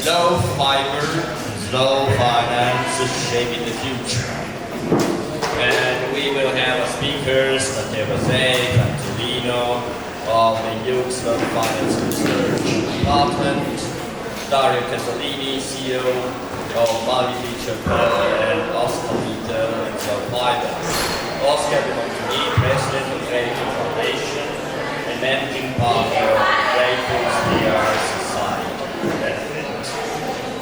low fiber, slow finance shaping the future. And we will have speakers, Matteo Zay, Antonino, of the Youth Slow Finance Research Department, Dario Casalini, CEO of Mali Teacher and Oscar Peter and Slow Finance. Oscar Demontini, President of Grateful Foundation and Managing Partner of Grateful PR Society.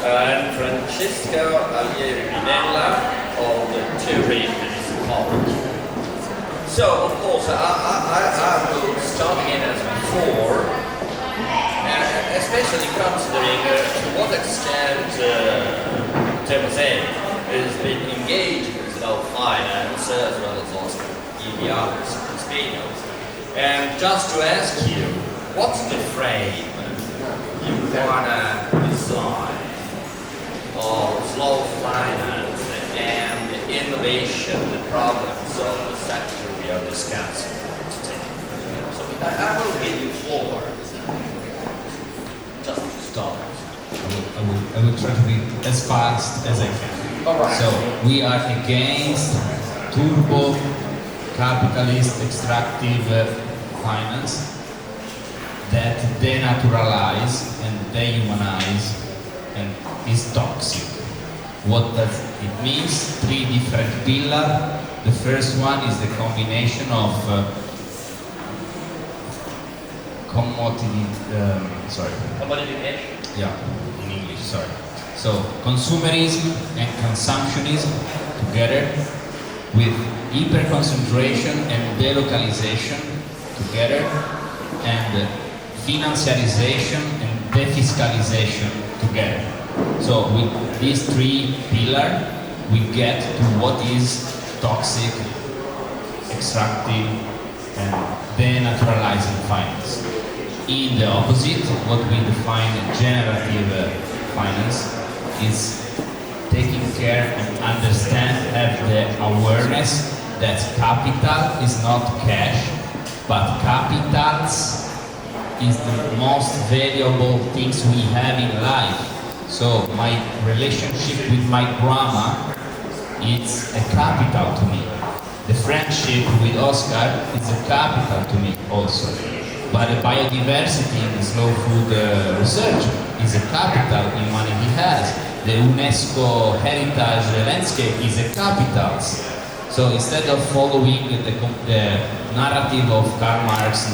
And Francesco Alieri Pinella of the Turin Municipal College. So, of course, I will start again as before, especially considering to what extent Termose has been engaged with slow finance, as well as also the others in Spain. And just to ask you, what's the frame you want to design of slow finance and the innovation, the problems of the sector we are discussing today? So I will give you floor. Just to start. I will try to be as fast as I can. All right. So we are against turbo capitalist extractive finance that denaturalize and dehumanize and is toxic. What does it mean? Three different pillars. The first one is the combination of Commodification. Yeah, in English, sorry. So, consumerism and consumptionism together with hyper-concentration and delocalization together, and financiarization and defiscalization together. So, with these three pillars, we get to what is toxic, extractive, and denaturalizing finance. In the opposite, what we define generative finance is taking care and understand, have the awareness that capital is not cash, but capitals is the most valuable things we have in life. So my relationship with my grandma, it's a capital to me. The friendship with Oscar is a capital to me also. But the biodiversity in the slow food research is a capital in money he has. The UNESCO heritage landscape is a capital. So instead of following the narrative of Karl Marx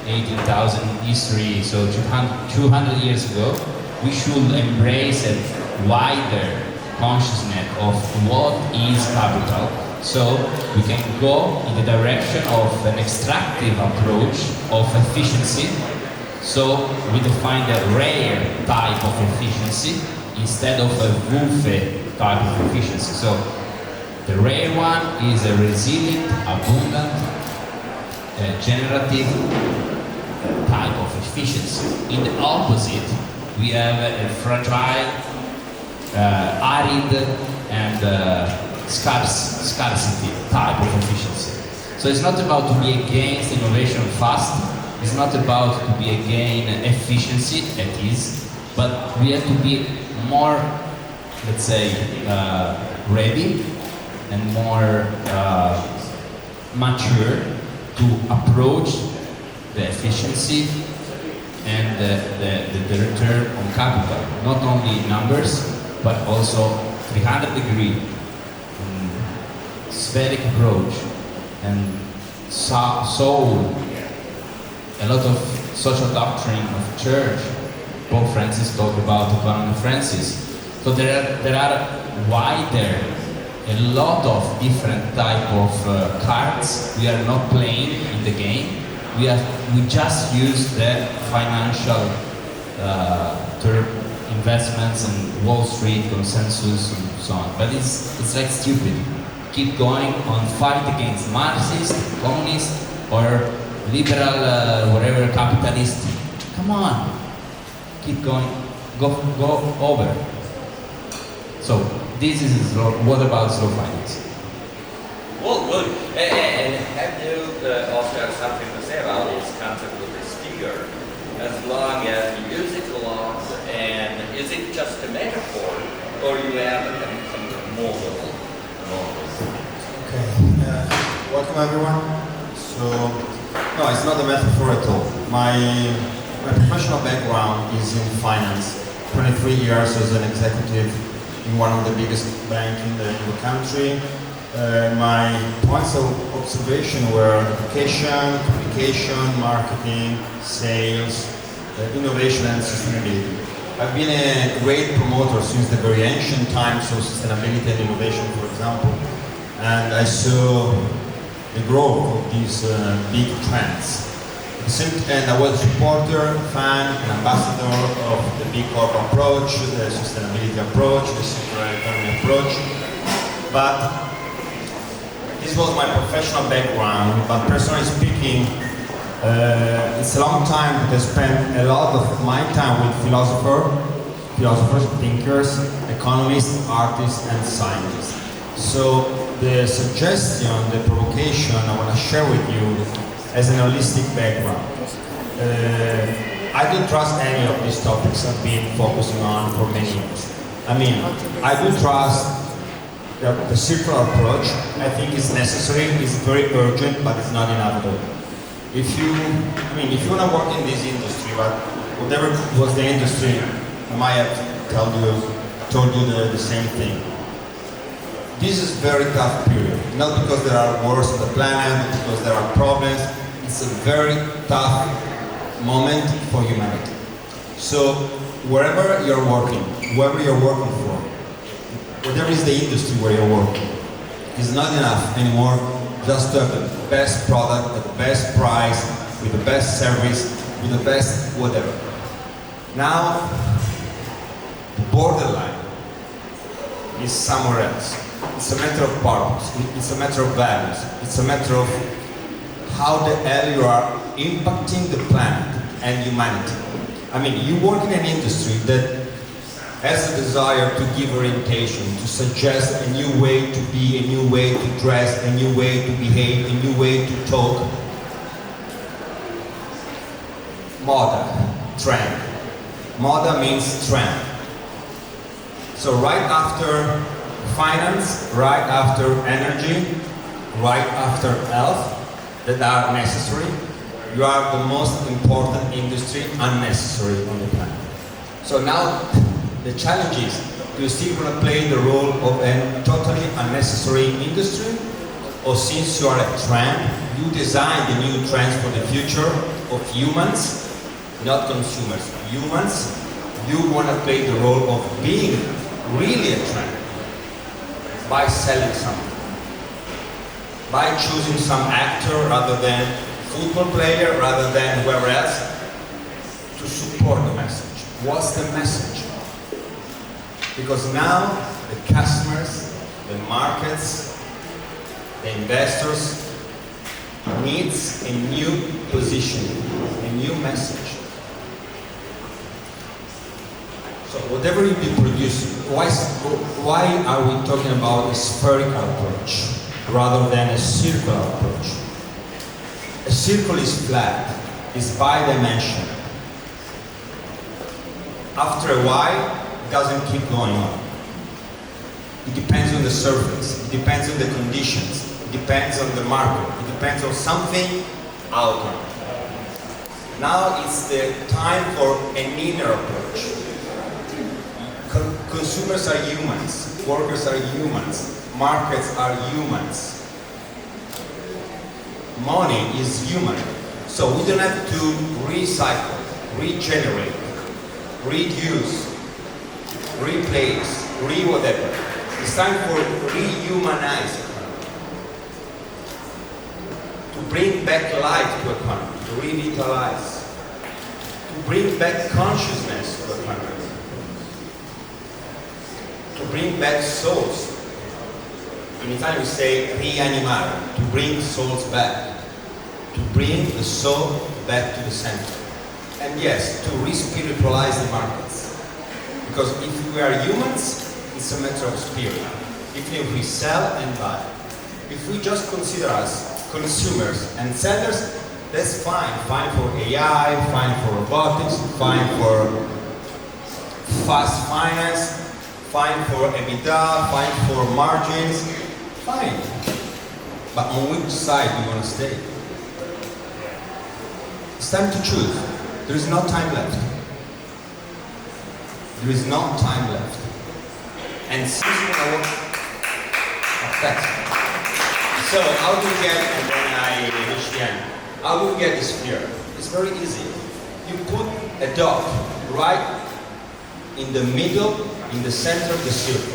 in 18,000 history, so 200 years ago, we should embrace a wider consciousness of what is capital. So we can go in the direction of an extractive approach of efficiency. So we define the rare type of efficiency instead of a buffet type of efficiency. So the rare one is a resilient, abundant, generative type of efficiency. In the opposite, we have a fragile, arid, and scarcity type of efficiency. So it's not about to be against innovation fast, it's not about to be against efficiency, it is, but we have to be more, let's say, ready and more mature to approach the efficiency and the return on capital, not only numbers, but also 300-degree spheric approach, and so a lot of social doctrine of church. Pope Francis talked about economy Francis. So there are wider, a lot of different type of cards. We are not playing in the game. We just use the financial term investments and Wall Street consensus and so on. But it's like stupid. Keep going on fight against Marxist, communist, or liberal, whatever, capitalist. Come on, keep going, go over. So this is what about slow finance? Well, good. And have you, Oscar, something to say about this concept of this figure? As long as you use it a lot, and is it just or you have some model? Okay, welcome everyone. So, no, it's not a metaphor at all. My professional background is in finance. 23 years as an executive in one of the biggest banks in the country. My points of observation were education, communication, marketing, sales, innovation and sustainability. I've been a great promoter since the very ancient times of sustainability and innovation, for example, and I saw the growth of these big trends. And I was a supporter, fan, and ambassador of the big corporate approach, the sustainability approach, the circular economy approach. But this was my professional background, but personally speaking, it's a long time that I spent a lot of my time with philosophers, thinkers, economists, artists, and scientists. So the suggestion, the provocation I want to share with you as an holistic background. I don't trust any of these topics I've been focusing on for many years. I mean, I do trust the circular approach. I think it's necessary, it's very urgent, but it's not enough at all. If you want to work in this industry, but whatever was the industry, I might have told you the same thing. This is a very tough period, not because there are wars on the planet, because there are problems. It's a very tough moment for humanity. So wherever you're working, whoever you're working for, whatever is the industry where you're working, it's not enough anymore just to have the best product at the best price, with the best service, with the best whatever. Now, the borderline is somewhere else. It's a matter of purpose, it's a matter of values, it's a matter of how the hell you are impacting the planet and humanity. I mean, you work in an industry that has a desire to give orientation, to suggest a new way to be, a new way to dress, a new way to behave, a new way to talk. Moda, trend. Moda means trend. So right after finance, right after energy, right after health, that are necessary, you are the most important industry unnecessary on the planet. So now the challenge is, do you still want to play the role of a totally unnecessary industry? Or since you are a trend, you design the new trends for the future of humans, not consumers, humans, you want to play the role of being really a trend by selling something, by choosing some actor rather than football player, rather than whoever else, to support the message. What's the message? Because now the customers, the markets, the investors needs a new position, a new message. So whatever you be producing, why are we talking about a spherical approach rather than a circular approach? A circle is flat, is bidimensional. After a while, it doesn't keep going on. It depends on the surface, it depends on the conditions, it depends on the market, it depends on something outer. Now it's the time for an inner approach. Consumers are humans, workers are humans, markets are humans. Money is human. So we don't have to recycle, regenerate, reduce, replace, whatever. It's time for rehumanize economy. To bring back life to economy, to revitalize, to bring back consciousness to economy. To bring back souls. In Italian we say rianimare, to bring souls back. To bring the soul back to the center. And yes, to re-spiritualize the markets. Because if we are humans, it's a matter of spirit. Even if we sell and buy. If we just consider us consumers and sellers, that's fine. Fine for AI, fine for robotics, fine for fast finance, fine for EBITDA, fine for margins, fine. But on which side do you want to stay? It's time to choose. There is no time left. There is no time left. And season our effect. So how do you get, and then I reach the end, how do you get this fear? It's very easy. You put a dot right in the middle, in the center of the circle.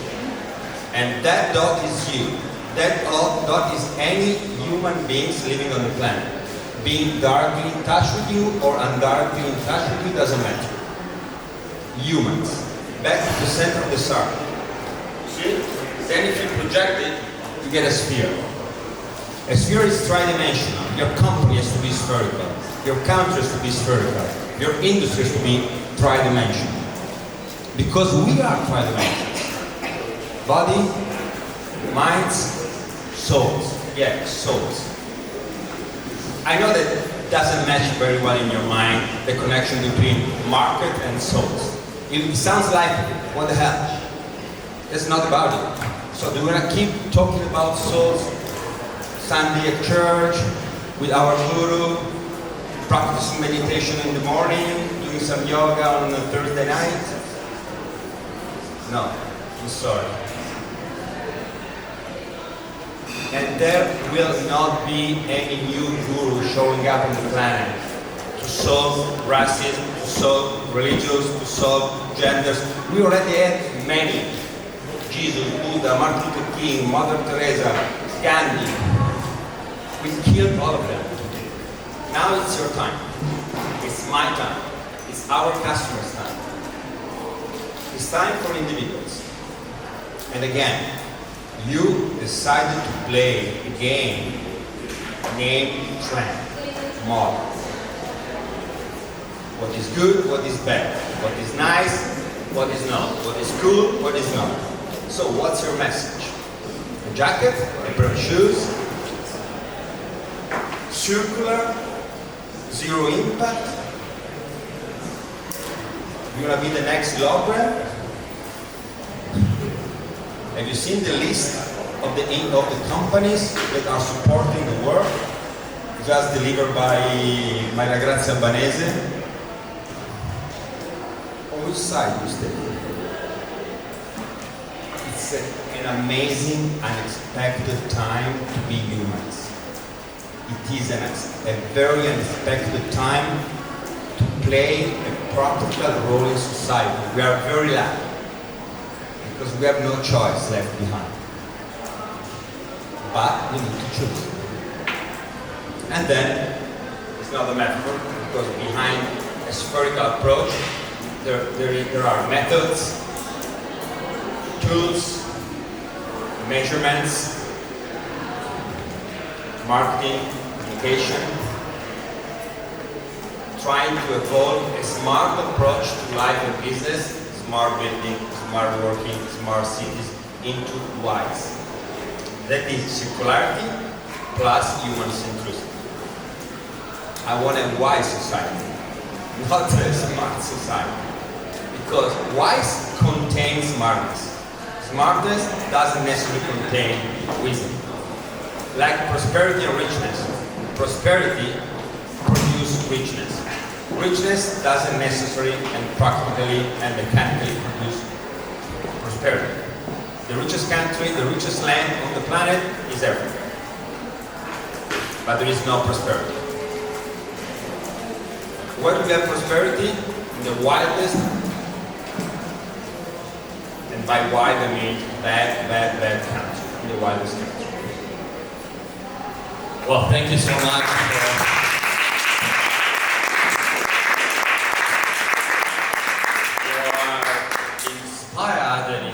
And that dot is you. That dot is any human beings living on the planet. Being directly in touch with you or indirectly in touch with you doesn't matter. Humans. Back to the center of the circle. See? Then if you project it, you get a sphere. A sphere is tridimensional. Your company has to be spherical. Your country has to be spherical. Your industry has to be tridimensional. Because we are tridimensionals. Body, minds, souls. Yeah, souls. I know that doesn't match very well in your mind, the connection between market and souls. It sounds like, what the hell? It's not about it. So do we want to keep talking about souls Sunday at church, with our guru, practicing meditation in the morning, doing some yoga on a Thursday night? No, I'm sorry. And there will not be any new guru showing up on the planet to solve racism, to solve religions, to solve genders. We already had many. Jesus, Buddha, Martin Luther King, Mother Teresa, Gandhi. We killed all of them. Now it's your time. It's my time. It's our customers' time. It's time for individuals. And again, you decided to play a game named trend, model. What is good, what is bad, what is nice, what is not, what is cool, what is not. So what's your message? A jacket, a pair of shoes, circular, zero impact. You want to be the next Logran? Have you seen the list of the companies that are supporting the work, just delivered by my ragazza albanese? On which side do you stay? It's an amazing, unexpected time to be humans. It is a very unexpected time to play a practical role in society. We are very lucky, because we have no choice left behind. But we need to choose. And then, it's not a metaphor, because behind a spherical approach, there are methods, tools, measurements, marketing, communication, trying to evolve a smart approach to life and business, smart building, smart working, smart cities into wise. That is circularity plus human centricity. I want a wise society, not a smart society. Because wise contains smartness. Smartness doesn't necessarily contain wisdom. Like prosperity and richness. Prosperity produces richness. Richness doesn't necessarily and practically and mechanically produce prosperity. The richest country, the richest land on the planet is Africa. But there is no prosperity. Where do we have prosperity? In the wildest, and by wild I mean bad country, in the wildest country. Well, thank you so much for your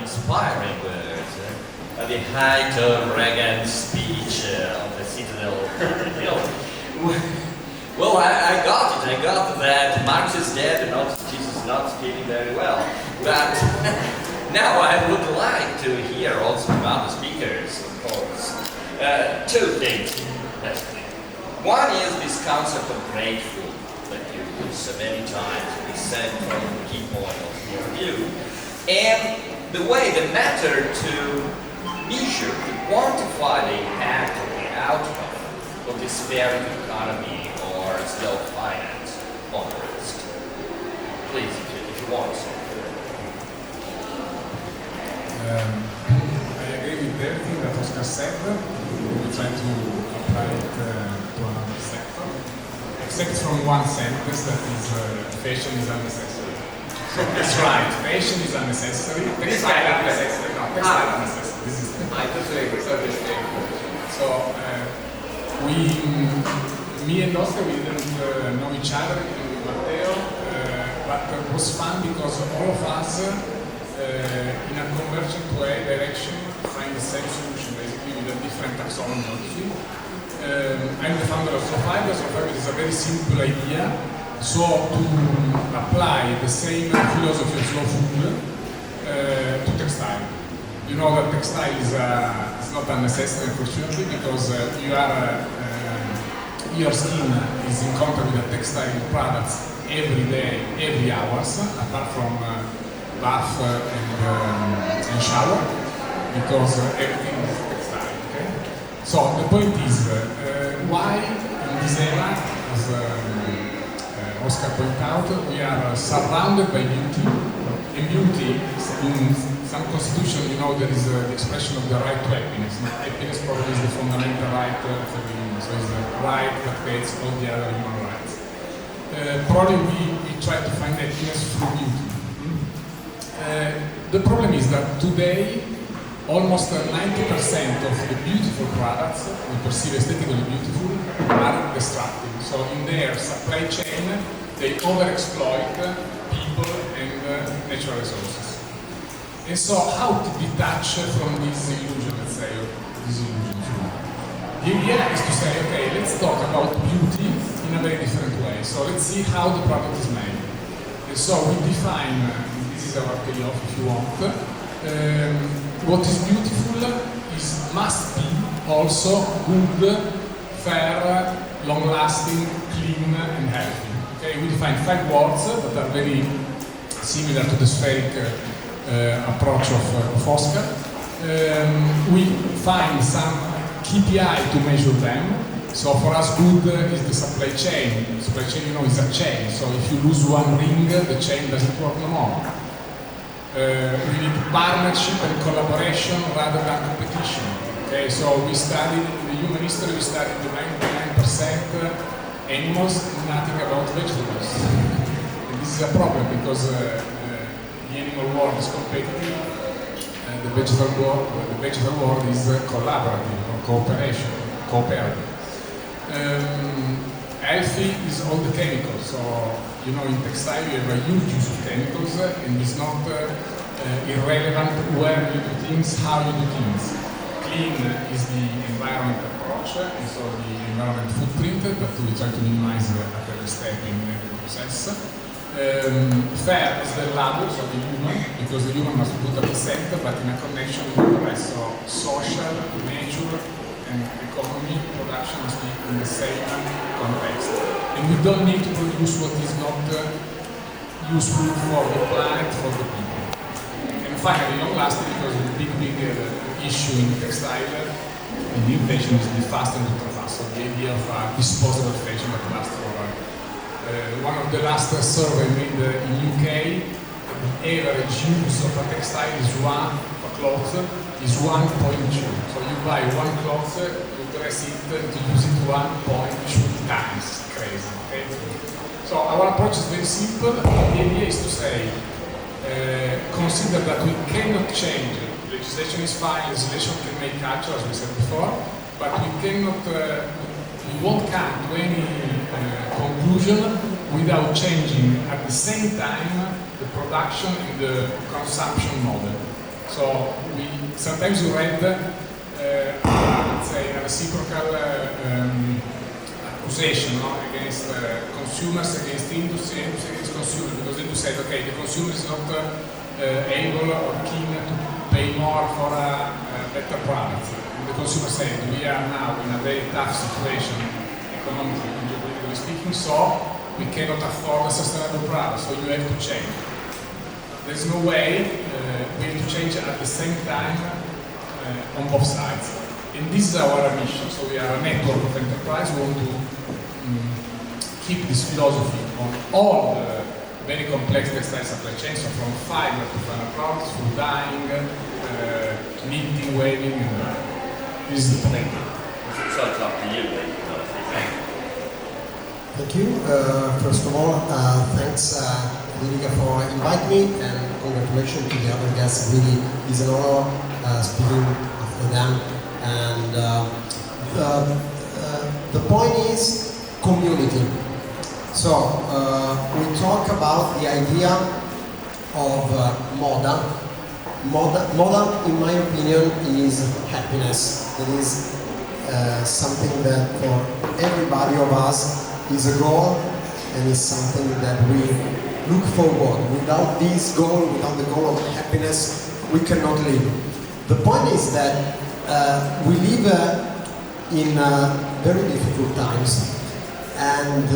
inspiring words at the height of Reagan's speech on the Citadel Hill. Well, I got it. I got that Marx is dead and Jesus is not speaking very well. But now I would like to hear also about the speakers, of course. Two things. One is this concept of grateful that you use so many times, we said from the key point of your view. And the way, the method to measure, to quantify the impact of the outcome of this spherical economy or slow finance on risk. Please, if you want to. I agree with everything that Oscar said. We try to apply it to another sector, except from one sentence that is fashion is unnecessary. So that's right, fashion is unnecessary. Textile are necessary. No, textile are necessary. This is I totally agree. so me and Oscar, we didn't know each other, even with Matteo, but it was fun because all of us, in a convergent direction, find the same solution, basically with a different taxonomy, obviously. I'm the founder of Slow5. Slow5 is a very simple idea. So to apply the same philosophy of slow food to textile. You know that textile is not unnecessary, unfortunately, because your skin is in contact with the textile products every day, every hours, apart from bath and shower, because everything is textile. Okay? So the point is, why in this era, as Oscar pointed out, we are surrounded by beauty, and beauty, in some constitution, you know, there is the expression of the right to happiness. Happiness probably is the fundamental right of every human, so it's the right that creates all the other human rights. Probably we try to find happiness through beauty. The problem is that today, almost 90% of the beautiful products we perceive aesthetically beautiful are destructive. So in their supply chain, they overexploit people and natural resources. And so how to detach from this illusion, let's say, or this illusion? The idea is to say, okay, let's talk about beauty in a very different way. So let's see how the product is made. And so we define, this is our payoff if you want, what is beautiful must be also good, fair, long-lasting, clean, and healthy. Okay, we define 5 words that are very similar to the spheric approach of Oscar. We find some KPI to measure them. So for us, good is the supply chain. Supply chain, you know, is a chain. So if you lose one ring, the chain doesn't work no more. We need partnership and collaboration rather than competition. Okay, so we studied in the human history, we studied the 99% animals, nothing about vegetables. And this is a problem because the animal world is competitive, and the vegetable world is collaborative or cooperation, cooperative. Healthy is all the chemicals. So, you know, in textile you have a huge use of chemicals, and it's not irrelevant where you do things, how you do things. Clean is the environment approach, and so the environment footprint that we try to minimize at every step in every process. Fair is the labor, so the human, because the human must be put at the center, but in a connection with the rest. So social, nature, and economy, production must be in the same context. And we don't need to produce what is not useful for the planet, for the people. And finally, long lasting, because the big issue in textile and the fashion is the fast and ultra fast. So the idea of disposable fashion that lasts forever. One of the last survey made in UK, the average use of a textile is a cloth is 1.2. So you buy one cloth, you dress it, to use it 1.2 times. Crazy. Okay? So our approach is very simple. The idea is to say, consider that we cannot change. Legislation is fine, legislation can make culture, as we said before, but we cannot, we won't come to any conclusion without changing at the same time the production and the consumption model. So sometimes we read, let's say, a reciprocal accusation, no? Against consumers, against industry, industry against consumers, because then you say, okay, the consumer is not able or keen to pay more for a better product. And the consumer says, we are now in a very tough situation, economically and geopolitically speaking, so we cannot afford a sustainable product, so you have to change. there's no way we have to change at the same time on both sides. And this is our mission. So we are a network of enterprise. We want to keep this philosophy on all the very complex textile supply chains, so from fiber to final products, through dyeing, knitting, weaving, and this is the plan. So it's up to you, Thank you. First of all, thanks Liga for inviting me, and congratulations to the other guests. Really is an honor speaking after them. And the point is community. So we talk about the idea of moda. Moda, in my opinion, is happiness. It is something that for everybody of us is a goal, and is something that we look forward. Without this goal, without the goal of happiness, we cannot live. The point is that we live in very difficult times, and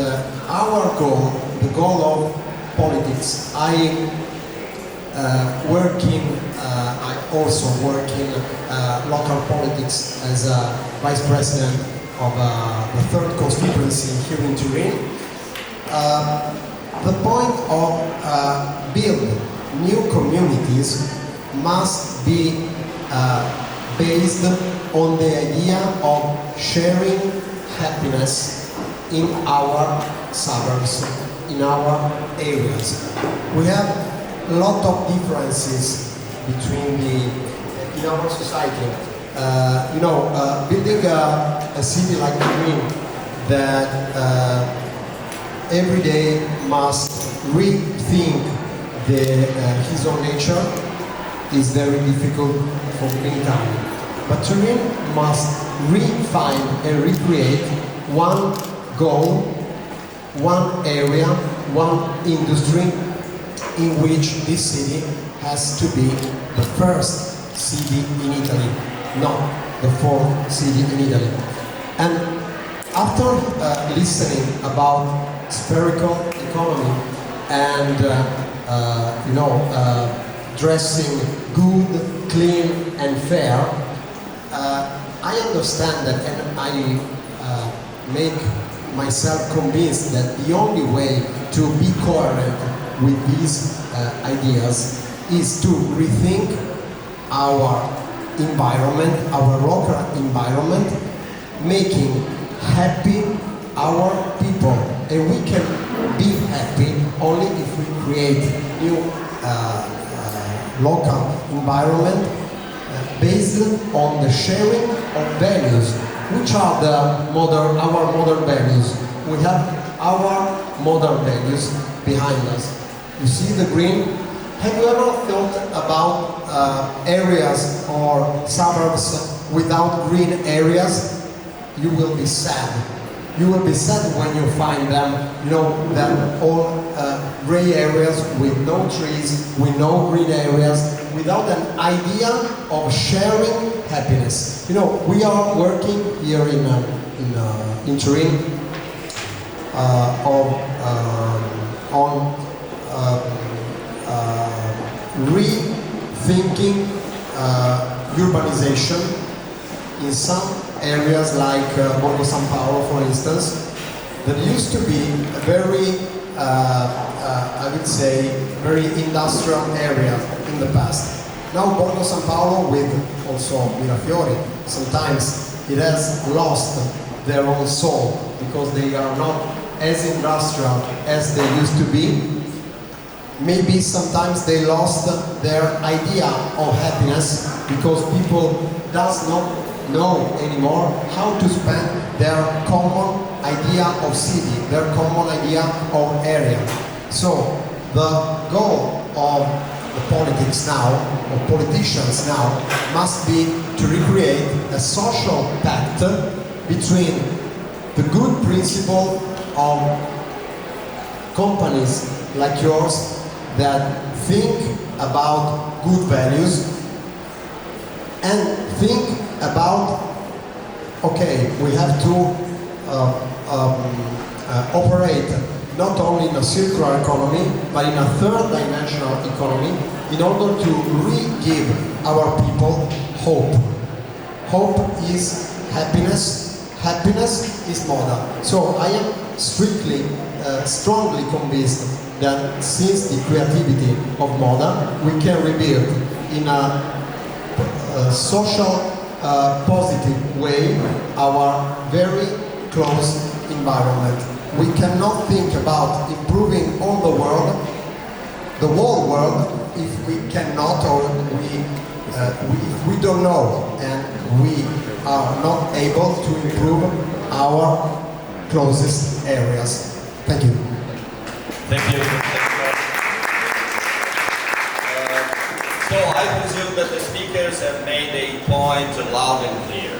our goal, the goal of politics, I also work in local politics as a vice president of the 3rd constituency here in Turin. The point of building new communities must be based on the idea of sharing happiness in our suburbs, in our areas. We have a lot of differences between in our society. Building a city like Turin that every day must rethink his own nature is very difficult for many time. But Turin must refine and recreate one goal, one area, one industry in which this city has to be the first city in Italy, not the 4th city in Italy. And after listening about spherical economy and dressing good, clean and fair, I understand that, and I make myself convinced that the only way to be coherent with these ideas is to rethink our environment, our local environment, making happy our people. And we can be happy only if we create new local environment based on the sharing of values. Which are our modern values? We have our modern values behind us. You see the green? Have you ever thought about areas or suburbs without green areas? You will be sad. You will be sad when you find them, that all gray areas with no trees, with no green areas, without an idea of sharing happiness. We are working here in Turin on rethinking urbanization in some areas like Borgo San Paolo, for instance, that used to be a very, I would say, very industrial area in the past. Now Borgo San Paolo, with also Mirafiori, sometimes it has lost their own soul because they are not as industrial as they used to be. Maybe sometimes they lost their idea of happiness because people does not know anymore how to spend their common idea of city, their common idea of area. So the goal of the politics now, of politicians now, must be to recreate a social pact between the good principle of companies like yours that think about good values and think about, okay, we have to operate not only in a circular economy, but in a third dimensional economy, in order to re-give our people hope. Hope is happiness, happiness is moda. So I am strongly convinced that since the creativity of moda, we can rebuild in a social, positive way our very close environment. We cannot think about improving all the whole world, if we cannot or if we don't know and we are not able to improve our closest areas. Thank you. Thank you. So I presume that the speakers have made a point loud and clear.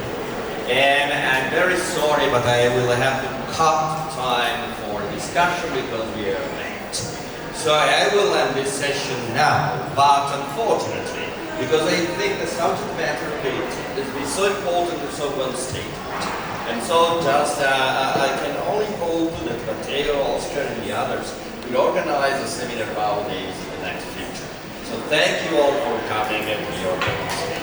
And I'm very sorry, but I will have to cut time for discussion because we are late. So I will end this session now, but unfortunately, because I think the subject matter of it is so important and so well stated. And so just, I can only hope that Matteo, Oscar, and the others will organize a seminar about this in the next future. So thank you all for coming and for your participation.